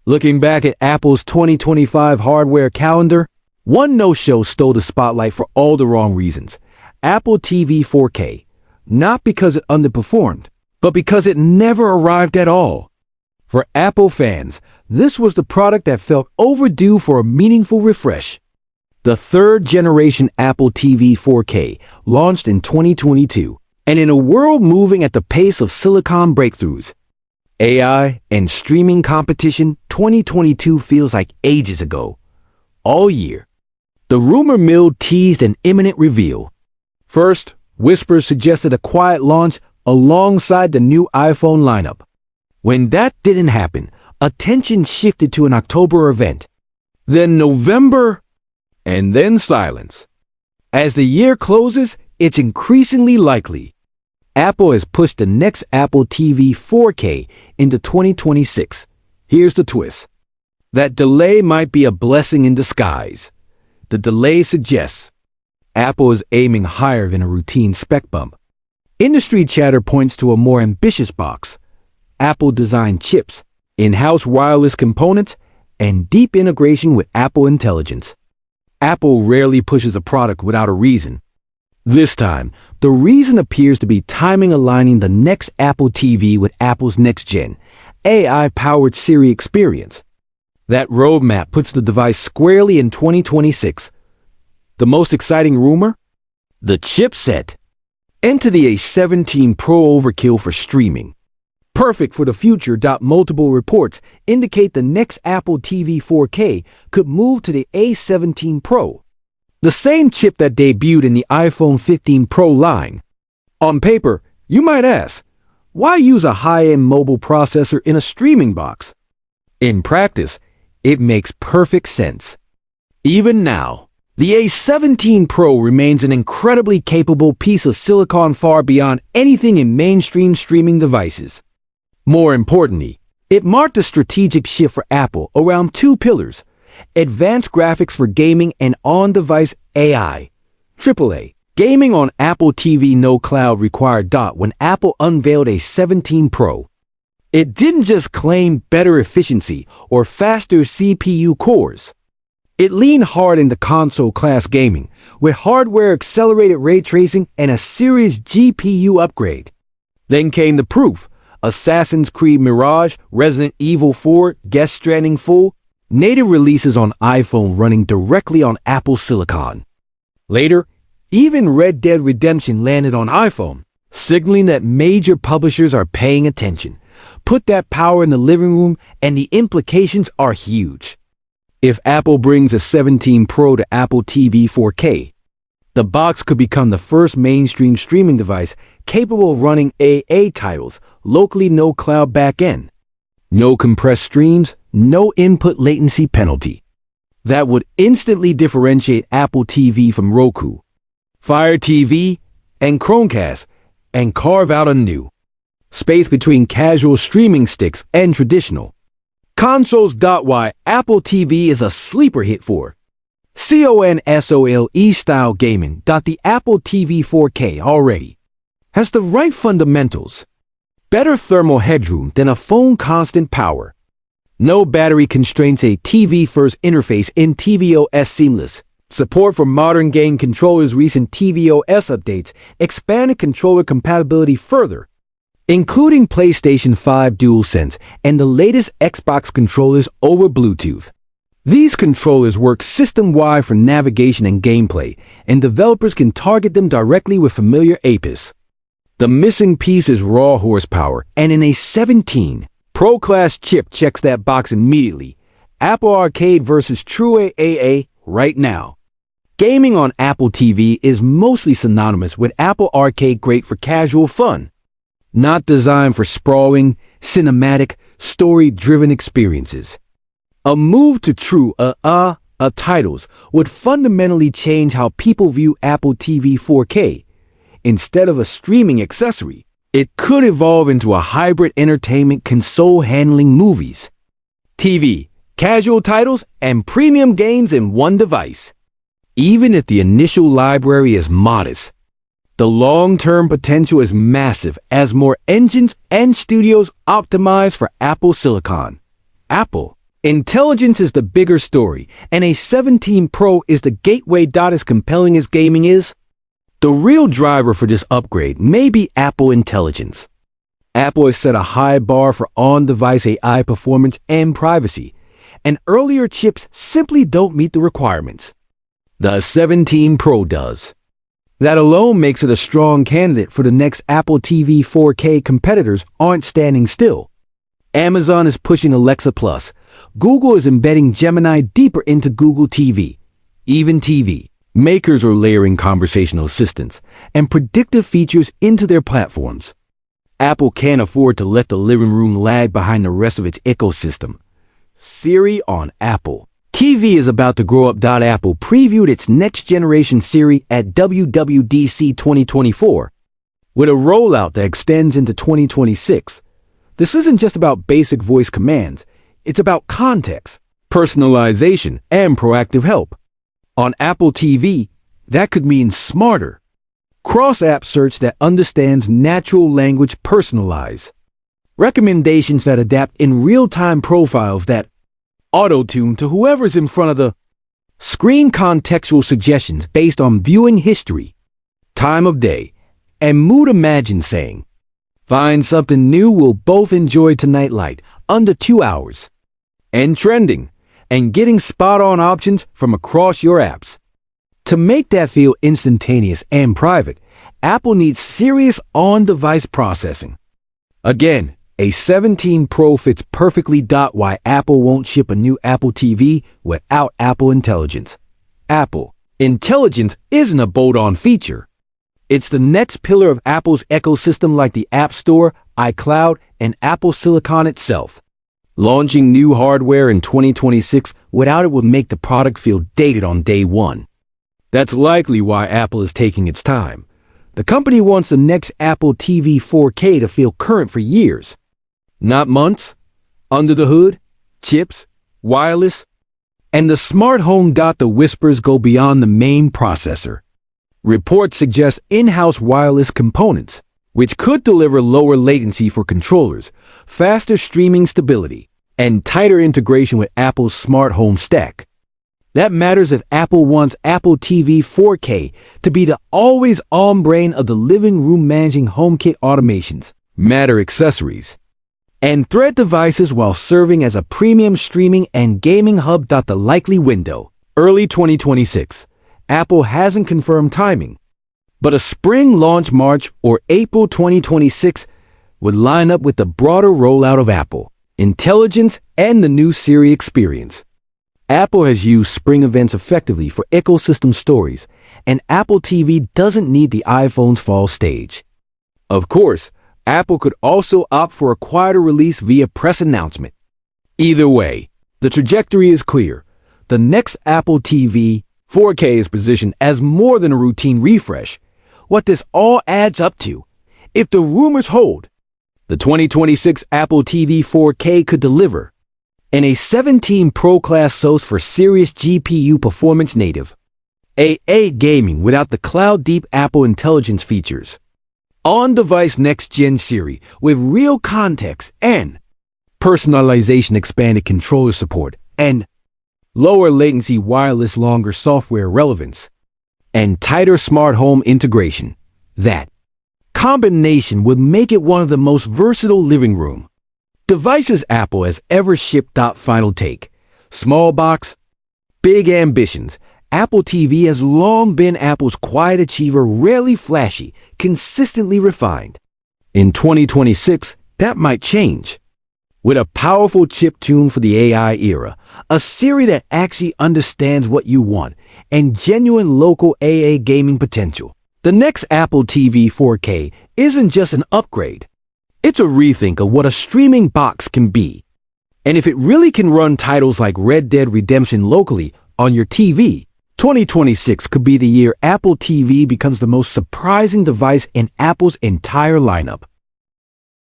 Looking back at Apple's 2025 hardware calendar, one no-show stole the spotlight for all the wrong reasons. Apple TV 4K. Not because it underperformed, but because it never arrived at all. For Apple fans, this was the product that felt overdue for a meaningful refresh. The third-generation Apple TV 4K launched in 2022, and in a world moving at the pace of silicon breakthroughs, AI and streaming competition, 2022 feels like ages ago. All year, the rumor mill teased an imminent reveal. First, whispers suggested a quiet launch alongside the new iPhone lineup. When that didn't happen, attention shifted to an October event. Then November, and then silence. As the year closes, it's increasingly likely Apple has pushed the next Apple TV 4K into 2026. Here's the twist. That delay might be a blessing in disguise. The delay suggests Apple is aiming higher than a routine spec bump. Industry chatter points to a more ambitious box. Apple-designed chips, in-house wireless components, and deep integration with Apple Intelligence. Apple rarely pushes a product without a reason. This time, the reason appears to be timing aligning the next Apple TV with Apple's next-gen, AI-powered Siri experience. That roadmap puts the device squarely in 2026. The most exciting rumor? The chipset. Enter the A17 Pro overkill for streaming. Perfect for the future. Multiple reports indicate the next Apple TV 4K could move to the A17 Pro, the same chip that debuted in the iPhone 15 Pro line. On paper, you might ask, why use a high-end mobile processor in a streaming box? In practice, it makes perfect sense. Even now, the A17 Pro remains an incredibly capable piece of silicon far beyond anything in mainstream streaming devices. More importantly, it marked a strategic shift for Apple around two pillars: advanced graphics for gaming and on-device AI. AAA. Gaming on Apple TV no cloud required. When Apple unveiled A17 Pro, it didn't just claim better efficiency or faster CPU cores. It leaned hard into console-class gaming, with hardware-accelerated ray tracing and a serious GPU upgrade. Then came the proof: Assassin's Creed Mirage, Resident Evil 4, Death Stranding full, native releases on iPhone running directly on Apple Silicon. Later, even Red Dead Redemption landed on iPhone, signaling that major publishers are paying attention. Put that power in the living room, and the implications are huge. If Apple brings a 17 Pro to Apple TV 4K, the box could become the first mainstream streaming device capable of running AA titles, locally no cloud backend. No compressed streams, no input latency penalty. That would instantly differentiate Apple TV from Roku, Fire TV, and Chromecast, and carve out a new space between casual streaming sticks and traditional consoles. Why Apple TV is a sleeper hit for console style gaming. The Apple TV 4K already has the right fundamentals. Better thermal headroom than a phone, constant power. No battery constraints, a TV-first interface in tvOS seamless. Support for modern game controllers. Recent tvOS updates expanded controller compatibility further, including PlayStation 5 DualSense and the latest Xbox controllers over Bluetooth. These controllers work system-wide for navigation and gameplay, and developers can target them directly with familiar APIs. The missing piece is raw horsepower, and in a 17 Pro class chip checks that box immediately. Apple Arcade versus true AA right now. Gaming on Apple TV is mostly synonymous with Apple Arcade, great for casual fun, not designed for sprawling, cinematic, story-driven experiences. A move to true titles would fundamentally change how people view Apple TV 4K. Instead of a streaming accessory, it could evolve into a hybrid entertainment console handling movies, TV, casual titles, and premium games in one device. Even if the initial library is modest, the long-term potential is massive as more engines and studios optimize for Apple Silicon. Apple, Intelligence is the bigger story, and a 17 Pro is the gateway. As compelling as gaming is, the real driver for this upgrade may be Apple Intelligence. Apple has set a high bar for on-device AI performance and privacy, and earlier chips simply don't meet the requirements. The 17 Pro does. That alone makes it a strong candidate for the next Apple TV 4K. Competitors aren't standing still. Amazon is pushing Alexa Plus. Google is embedding Gemini deeper into Google TV. Even TV makers are layering conversational assistants and predictive features into their platforms. Apple can't afford to let the living room lag behind the rest of its ecosystem. Siri on Apple TV is about to grow up. Apple previewed its next-generation Siri at WWDC 2024, with a rollout that extends into 2026. This isn't just about basic voice commands. It's about context, personalization, and proactive help. On Apple TV, that could mean smarter cross-app search that understands natural language, personalized recommendations that adapt in real-time, profiles that auto-tune to whoever's in front of the screen, contextual suggestions based on viewing history, time of day, and mood. Imagine saying, "Find something new we'll both enjoy tonight, light, under 2 hours," and trending, and getting spot-on options from across your apps. To make that feel instantaneous and private, Apple needs serious on-device processing. Again, a 17 Pro fits perfectly. Why Apple won't ship a new Apple TV without Apple Intelligence. Apple Intelligence isn't a bolt-on feature. It's the next pillar of Apple's ecosystem, like the App Store, iCloud, and Apple Silicon itself. Launching new hardware in 2026 without it would make the product feel dated on day one. That's likely why Apple is taking its time. The company wants the next Apple TV 4K to feel current for years, not months. Under the hood, chips, wireless, and the smart home. The whispers go beyond the main processor. Reports suggest in-house wireless components, which could deliver lower latency for controllers, faster streaming stability, and tighter integration with Apple's smart home stack. That matters if Apple wants Apple TV 4K to be the always-on brain of the living room, managing HomeKit automations, Matter accessories, and Thread devices while serving as a premium streaming and gaming hub. The likely window, early 2026. Apple hasn't confirmed timing, but a spring launch, March or April 2026, would line up with the broader rollout of Apple Intelligence and the new Siri experience. Apple has used spring events effectively for ecosystem stories, and Apple TV doesn't need the iPhone's fall stage. Of course, Apple could also opt for a quieter release via press announcement. Either way, the trajectory is clear. The next Apple TV 4K is positioned as more than a routine refresh. What this all adds up to, if the rumors hold, the 2026 Apple TV 4K could deliver and a 17 Pro class SoC for serious GPU performance, native AA gaming without the cloud-deep Apple Intelligence features, on-device next-gen Siri with real context and personalization, expanded controller support, and lower latency wireless, longer software relevance, and tighter smart home integration. That combination would make it one of the most versatile living room devices Apple has ever shipped. Final take. Small box, big ambitions. Apple TV has long been Apple's quiet achiever, rarely flashy, consistently refined. In 2026, that might change. With a powerful chip tuned for the AI era, a Siri that actually understands what you want, and genuine local AA gaming potential, the next Apple TV 4K isn't just an upgrade. It's a rethink of what a streaming box can be. And if it really can run titles like Red Dead Redemption locally on your TV, 2026 could be the year Apple TV becomes the most surprising device in Apple's entire lineup.